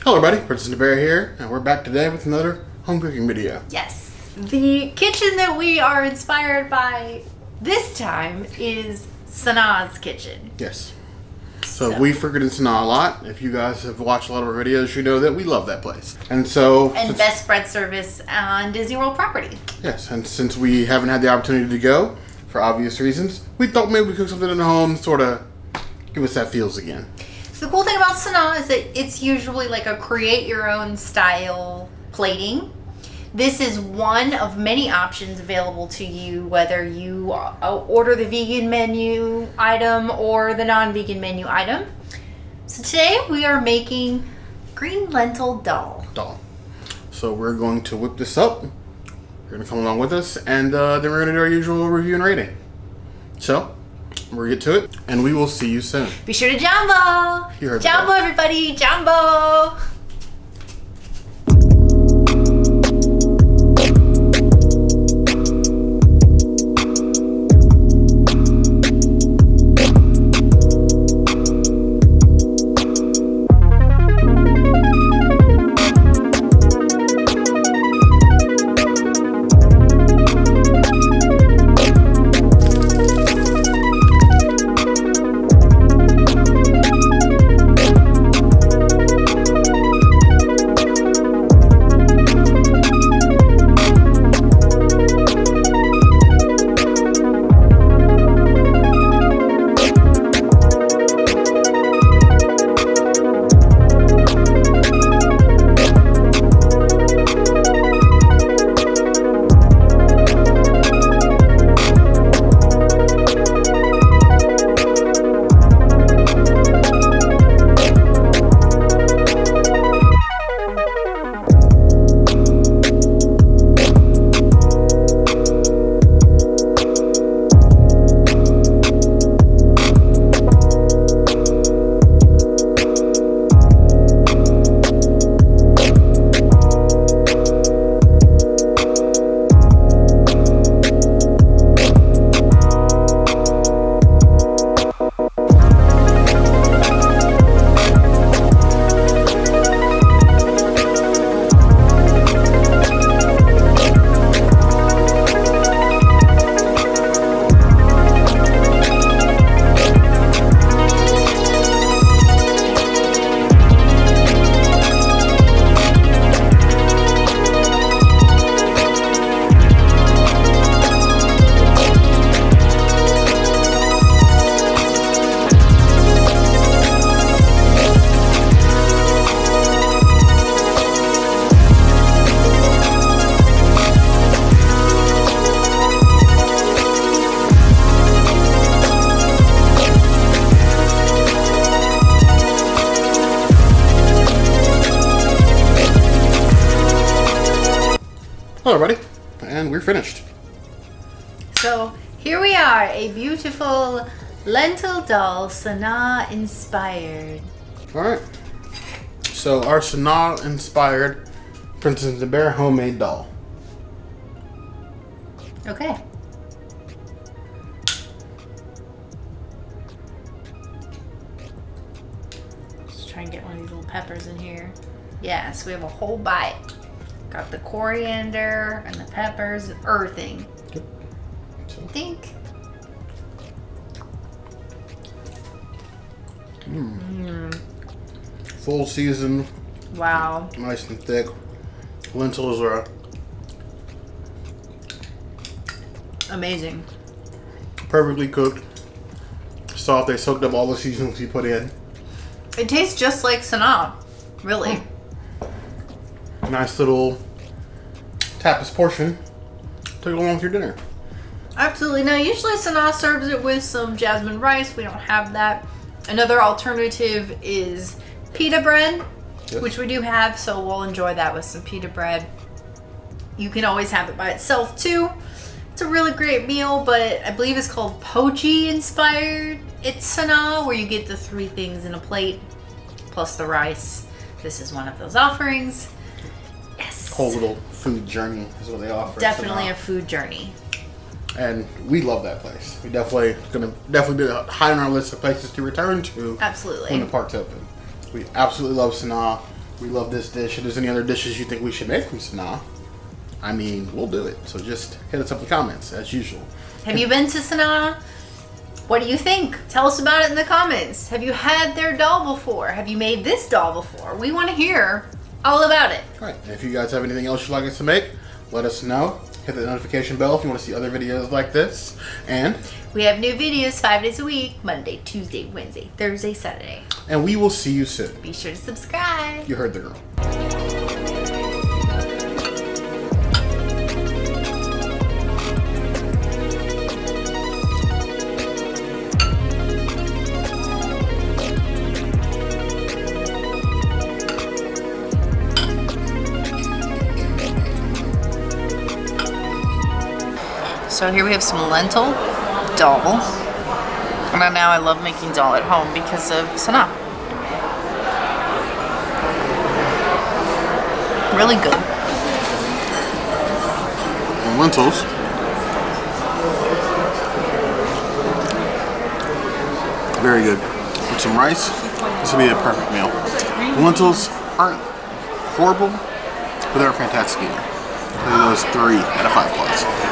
Hello everybody, Princess the Bear here, and we're back today with another home cooking video. Yes. The kitchen that we are inspired by this time is Sanaa's kitchen. Yes. So we frequented Sanaa a lot. If you guys have watched a lot of our videos, you know that we love that place. And best bread service on Disney World property. Yes, and since we haven't had the opportunity to go, for obvious reasons, we thought maybe we'd cook something in the home, sort of give us that feels again. So the cool thing about Sanaa is that it's usually like a create your own style plating. This is one of many options available to you, whether you order the vegan menu item or the non-vegan menu item. So today we are making green lentil dal. So we're going to whip this up. You're going to come along with us, and then we're going to do our usual review and rating. So we'll get to it, and we will see you soon. Be sure to jumbo! You heard Jumbo, everybody! Jumbo! Hello everybody, and we're finished. So here we are, a beautiful lentil dal, Sanaa inspired. Alright, so our Sanaa inspired Princess the Bear homemade dal. Okay. Let's try and get one of these little peppers in here. Yes, we have a whole bite. Got the coriander and the peppers, earthing. Yep. I think. Full season. Wow. Nice and thick. Lentils are amazing. perfectly cooked. Soft. They soaked up all the seasonings you put in. It tastes just like Sanaa, really. Nice little tapas portion. Take it along with your dinner. Absolutely. Now, usually Sanaa serves it with some jasmine rice. We don't have that. Another alternative is pita bread, Yes. which we do have, so we'll enjoy that with some pita bread. You can always have it by itself too. It's a really great meal, but I believe it's called Potjie Inspired. It's Sanaa, where you get the 3 things in a plate, plus the rice. This is one of those offerings. Yes. Whole little food journey is what they offer. Definitely a food journey. And we love that place. We definitely be high on our list of places to return to. Absolutely. When the park's open. We absolutely love Sanaa. we love this dish. If there's any other dishes you think we should make from Sanaa, I mean, we'll do it. So just hit us up in the comments, as usual. Have you been to Sanaa? What do you think? Tell us about it in the comments. Have you had their dal before? Have you made this dal before? We want to hear all about it. All right, and if you guys have anything else you'd like us to make, let us know. Hit the notification bell if you want to see other videos like this. And we have new videos 5 days a week, Monday, Tuesday, Wednesday, Thursday, Saturday. And we will see you soon. Be sure to subscribe. You heard the girl. So here we have some lentil dal. And now I love making dal at home because of Sanaa. Really good. And lentils. Very good. With some rice, this would be a perfect meal. The lentils aren't horrible, but they're fantastic eating. Those 3 out of 5 plus.